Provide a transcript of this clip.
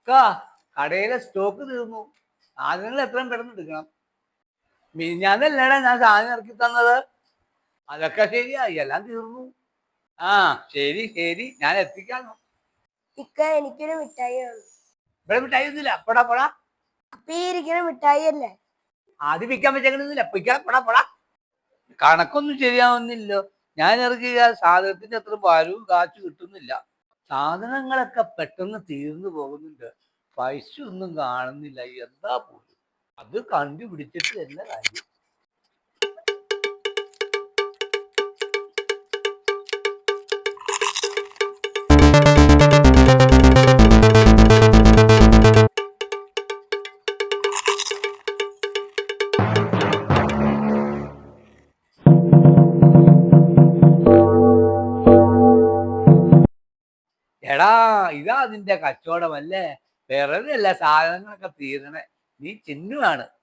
കടയിലെ സ്റ്റോക്ക് തീർന്നു. സാധനങ്ങൾ എത്രയും പെട്ടെന്ന് എടുക്കണം. മിനിഞ്ഞാന്നല്ലേടാ ഞാൻ സാധനം ഇറക്കി തന്നത്. അതൊക്കെ ശരിയായി, എല്ലാം തീർന്നു. ആ ശരി ശരി, ഞാൻ എത്തിക്കാന്നു. എനിക്കൊരു മിഠായി ഇവിടെ മിഠായി ഒന്നുമില്ല. പോടാ പോടാ. ഇരിക്കുന്ന മിഠായി അല്ലേ? ആദ്യം വിൽക്കാൻ പറ്റണമെന്നില്ല. പിക്കാൻ പോടാ പോടാ. കണക്കൊന്നും ശരിയാവുന്നില്ലോ. ഞാൻ ഇറക്കിയ സാധനത്തിന്റെ അത്ര ഭാരവും കാശ് കിട്ടുന്നില്ല. സാധനങ്ങളൊക്കെ പെട്ടെന്ന് തീർന്നു പോകുന്നുണ്ട്. പൈസ ഒന്നും കാണുന്നില്ല. എന്താ പോലും അത് കണ്ടുപിടിച്ചിട്ട് തന്നെ കാര്യം. എടാ, ഇതാ അതിന്റെ കച്ചവടമല്ലേ? വെറുതെ അല്ല സാധനങ്ങളൊക്കെ തീരണേ. നീ ചിന്നുവാണ്.